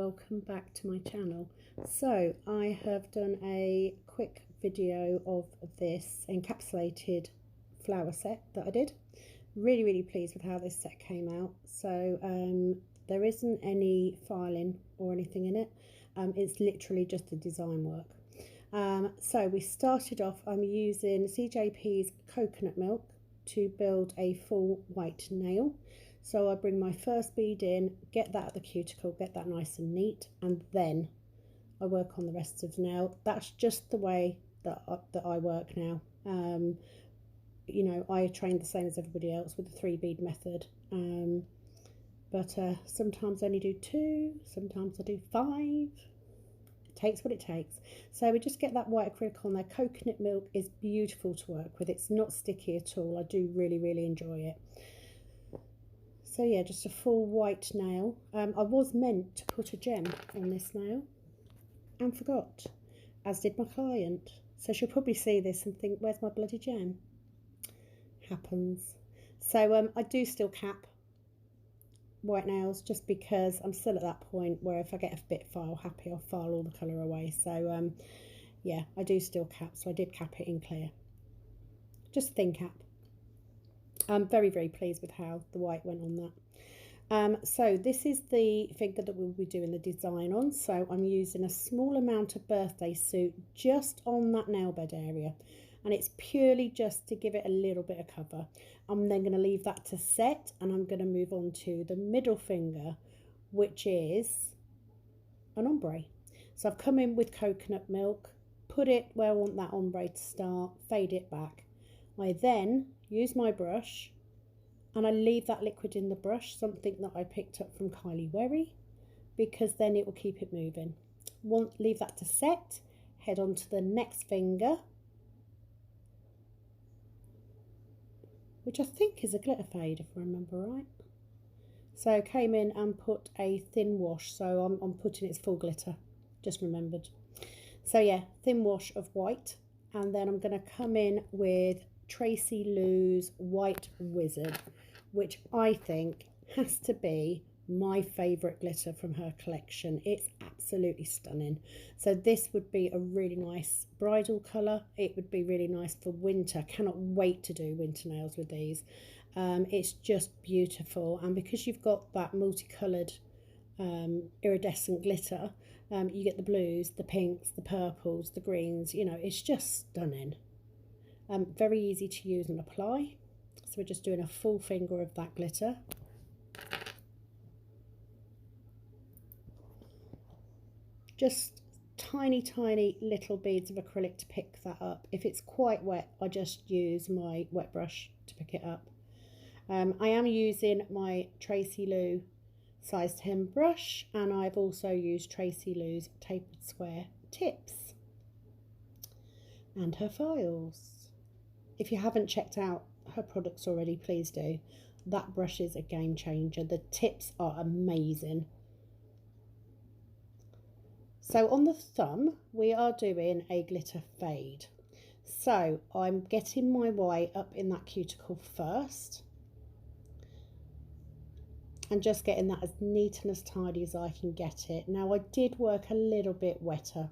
welcome back to my channel. So I have done a quick video of this encapsulated flower set that I did. Really pleased with how this set came out. So there isn't any filing or anything in it. It's literally just the design work. So we started off, I'm using Cjp's coconut milk to build a full white nail. So I bring my first bead in, get that at the cuticle, get that nice and neat, and then I work on the rest of the nail. That's just the way that I work now. You know, I train the same as everybody else with the 3 bead method, but sometimes I only do 2, sometimes I do 5. It takes what it takes. So we just get that white acrylic on there. Coconut milk is beautiful to work with. It's not sticky at all. I do really enjoy it. So yeah, just a full white nail. I was meant to put a gem on this nail and forgot, as did my client. So she'll probably see this and think, where's my bloody gem? Happens. So I do still cap white nails just because I'm still at that point where if I get a bit file happy, I'll file all the colour away. So yeah, I do still cap. So I did cap it in clear. Just thin cap. I'm very pleased with how the white went on that. So this is the figure that we'll be doing the design on. So I'm using a small amount of birthday suit just on that nail bed area, and it's purely just to give it a little bit of cover. I'm then going to leave that to set, and I'm going to move on to the middle finger, which is an ombre. So I've come in with coconut milk, put it where I want that ombre to start, fade it back. I then use my brush and I leave that liquid in the brush, something that I picked up from Kylie Werry, because then it will keep it moving. Leave that to set, head on to the next finger, which I think is a glitter fade if I remember right. So came in and put a thin wash, so I'm putting its full glitter, just remembered. So yeah, thin wash of white, and then I'm going to come in with Tracy Lou's White Wizard, which I think has to be my favourite glitter from her collection. It's absolutely stunning. So this would be a really nice bridal colour. It would be really nice for winter. Cannot wait to do winter nails with these. It's just beautiful, and because you've got that multicoloured iridescent glitter, you get the blues, the pinks, the purples, the greens, you know, it's just stunning. Very easy to use and apply. So we're just doing a full finger of that glitter. Just tiny little beads of acrylic to pick that up. If it's quite wet, I just use my wet brush to pick it up. I am using my Tracy Lou sized hem brush, and I've also used Tracy Lou's tapered square tips and her files. If you haven't checked out her products already, please do. That brush is a game changer. The tips are amazing. So on the thumb, we are doing a glitter fade. So I'm getting my white up in that cuticle first, and just getting that as neat and as tidy as I can get it. Now I did work a little bit wetter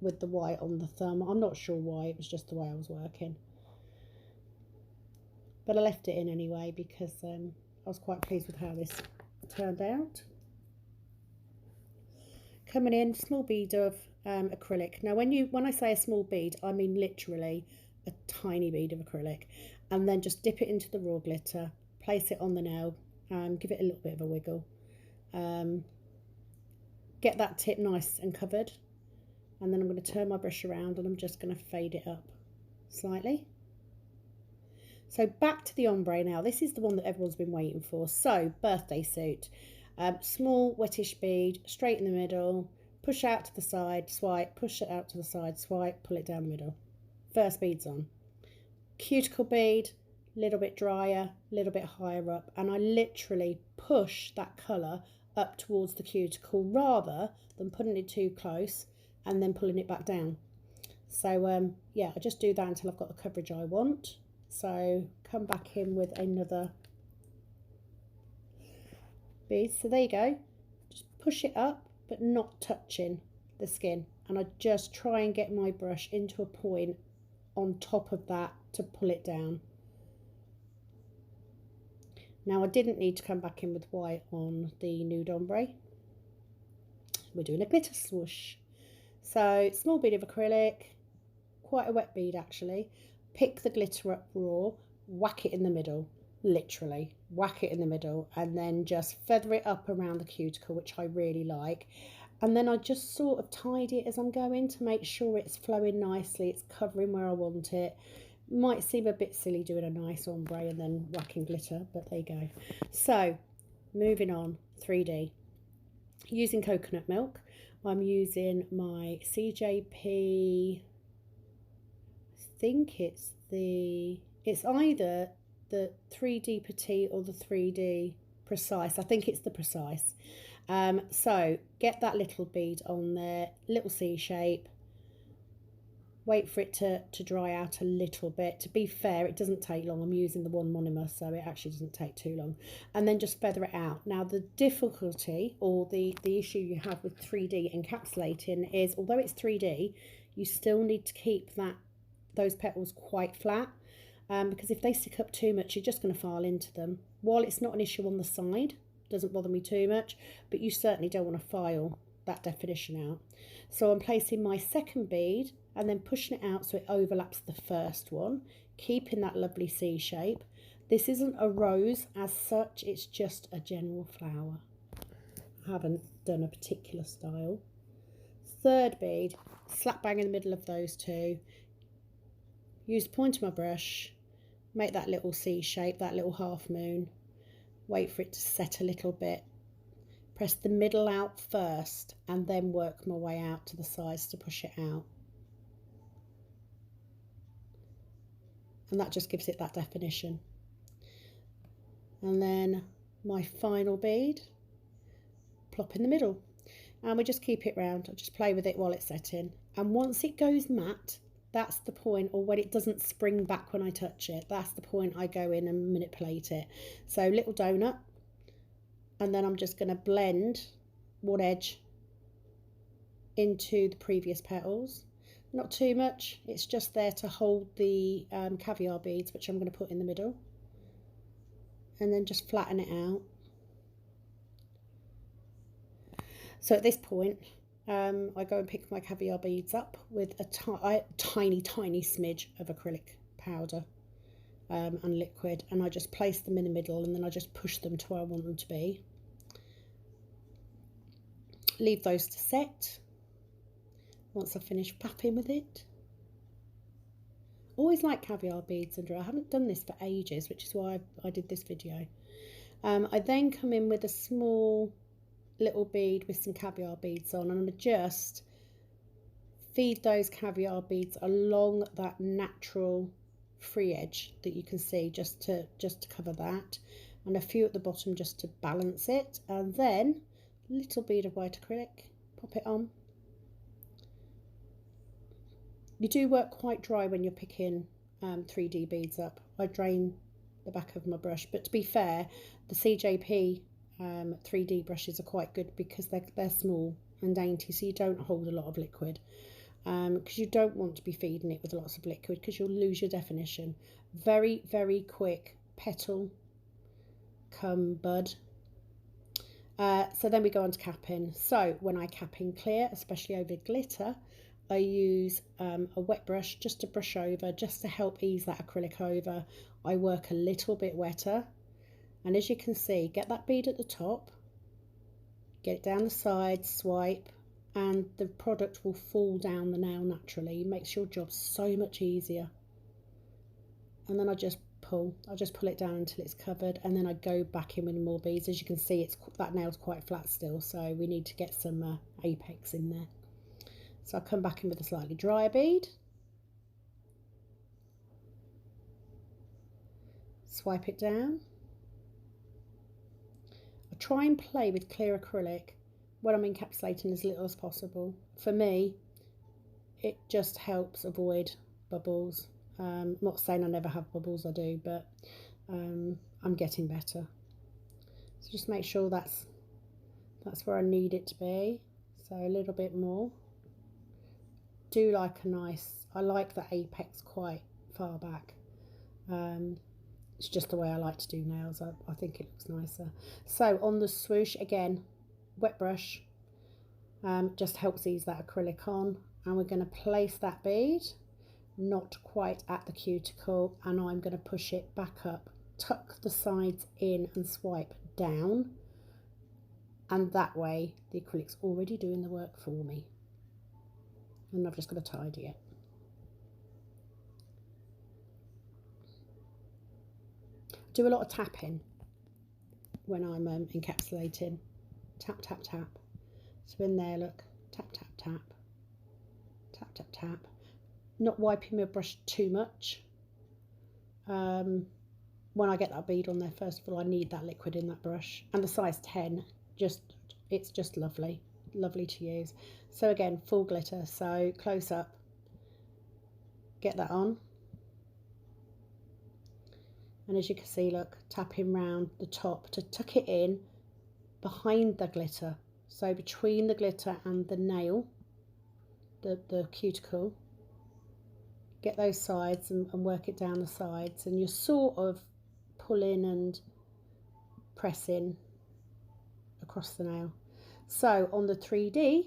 with the white on the thumb. I'm not sure why, it was just the way I was working. But I left it in anyway because I was quite pleased with how this turned out. Coming in, small bead of acrylic. Now when I say a small bead, I mean literally a tiny bead of acrylic, and then just dip it into the raw glitter, place it on the nail, give it a little bit of a wiggle. Get that tip nice and covered, and then I'm going to turn my brush around and I'm just going to fade it up slightly. So back to the ombre now. This is the one that everyone's been waiting for. So birthday suit, small wettish bead, straight in the middle, push out to the side, swipe, push it out to the side, swipe, pull it down the middle. First bead's on. Cuticle bead, little bit drier, little bit higher up, and I literally push that colour up towards the cuticle rather than putting it too close and then pulling it back down. So yeah, I just do that until I've got the coverage I want. So come back in with another bead. So there you go. Just push it up but not touching the skin. And I just try and get my brush into a point on top of that to pull it down. Now I didn't need to come back in with white on the nude ombre. We're doing a glitter swoosh. So small bead of acrylic, quite a wet bead actually. Pick the glitter up raw, whack it in the middle, literally whack it in the middle, and then just feather it up around the cuticle, which I really like. And then I just sort of tidy it as I'm going to make sure it's flowing nicely, it's covering where I want it. Might seem a bit silly doing a nice ombre and then whacking glitter, but there you go. So moving on, 3D. Using coconut milk, I'm using my Cjp, I think it's either the 3D Petite or the 3D Precise. I think it's the Precise. So get that little bead on there, little C shape. Wait for it to dry out a little bit. To be fair, it doesn't take long. I'm using the one monomer, so it actually doesn't take too long. And then just feather it out. Now, the difficulty or the issue you have with 3D encapsulating is, although it's 3D, you still need to keep those petals quite flat, because if they stick up too much, you're just going to file into them. While it's not an issue on the side, doesn't bother me too much, but you certainly don't want to file that definition out. So I'm placing my second bead and then pushing it out so it overlaps the first one, keeping that lovely C shape. This isn't a rose as such, it's just a general flower. I haven't done a particular style. Third bead, slap bang in the middle of those two. Use the point of my brush, make that little C shape, that little half moon. Wait for it to set a little bit. Press the middle out first and then work my way out to the sides to push it out. And that just gives it that definition. And then my final bead, plop in the middle. And we just keep it round. I just play with it while it's setting. And once it goes matte, that's the point, or when it doesn't spring back when I touch it, that's the point I go in and manipulate it. So little donut. And then I'm just going to blend one edge into the previous petals. Not too much, it's just there to hold the caviar beads, which I'm going to put in the middle. And then just flatten it out. So at this point, I go and pick my caviar beads up with a tiny smidge of acrylic powder and liquid, and I just place them in the middle, and then I just push them to where I want them to be. Leave those to set. Once I've finished fapping with it. Always like caviar beads under. I haven't done this for ages, which is why I did this video. I then come in with a small little bead with some caviar beads on, and I just feed those caviar beads along that natural free edge that you can see, just to cover that, and a few at the bottom just to balance it, and then a little bead of white acrylic, pop it on. You do work quite dry when you're picking 3D beads up. I drain the back of my brush, but to be fair, the Cjp 3D brushes are quite good because they're small and dainty, so you don't hold a lot of liquid, because you don't want to be feeding it with lots of liquid because you'll lose your definition. Very, very quick petal come bud. So then we go on to capping. So when I cap in clear, especially over glitter, I use a wet brush just to brush over, just to help ease that acrylic over. I work a little bit wetter, and as you can see, get that bead at the top, get it down the side, swipe, and the product will fall down the nail naturally. It makes your job so much easier. And then I just pull it down until it's covered, and then I go back in with more beads. As you can see, that nail's quite flat still, so we need to get some apex in there. So I'll come back in with a slightly drier bead, swipe it down. I try and play with clear acrylic when I'm encapsulating as little as possible. For me, it just helps avoid bubbles. I'm not saying I never have bubbles, I do, but I'm getting better. So just make sure that's where I need it to be. So a little bit more. Do like a nice, I like the apex quite far back. It's just the way I like to do nails. I think it looks nicer. So on the swoosh, again, wet brush, just helps ease that acrylic on. And we're going to place that bead, not quite at the cuticle, and I'm going to push it back up, tuck the sides in and swipe down. And that way the acrylic's already doing the work for me. And I've just got to tidy it. Do a lot of tapping when I'm encapsulating. Tap, tap, tap. So in there, look, tap, tap, tap, tap, tap, tap. Not wiping my brush too much. When I get that bead on there, first of all, I need that liquid in that brush. And the size 10, it's just lovely, lovely to use. So again, full glitter, so close up, get that on. And as you can see, look, tapping round the top to tuck it in behind the glitter. So between the glitter and the nail, the cuticle, get those sides and work it down the sides. And you're sort of pulling and pressing across the nail. So on the 3D,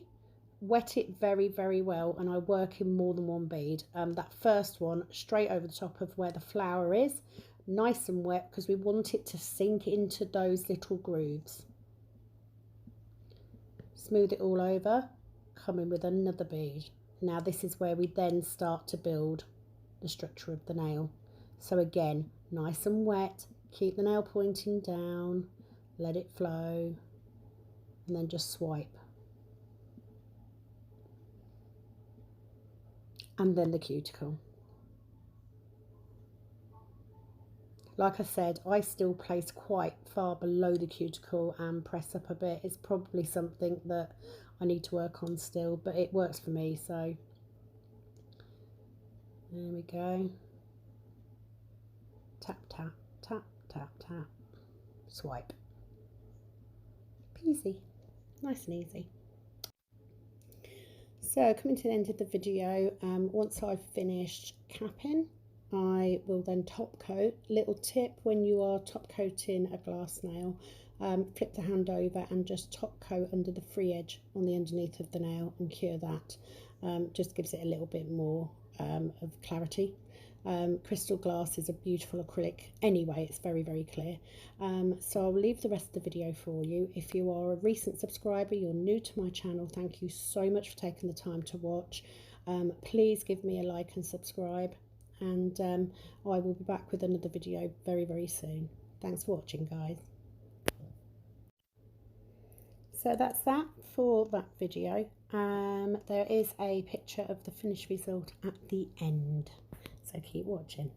wet it very, very well. And I work in more than one bead. That first one, straight over the top of where the flower is, nice and wet, because we want it to sink into those little grooves. Smooth it all over, come in with another bead. Now this is where we then start to build the structure of the nail. So again, nice and wet, keep the nail pointing down, let it flow, and then just swipe. And then the cuticle. Like I said, I still place quite far below the cuticle and press up a bit. It's probably something that I need to work on still, but it works for me, so there we go. Tap, tap, tap, tap, tap, swipe. Easy, nice and easy. So coming to the end of the video, once I've finished capping, I will then top coat. Little tip when you are top coating a glass nail, flip the hand over and just top coat under the free edge on the underneath of the nail and cure that. Just gives it a little bit more of clarity. Crystal glass is a beautiful acrylic anyway, it's very, very clear. So I'll leave the rest of the video for you. If you are a recent subscriber, you're new to my channel, thank you so much for taking the time to watch. Please give me a like and subscribe, and I will be back with another video very, very soon. Thanks for watching, guys. So that's that for that video. There is a picture of the finished result at the end, so keep watching.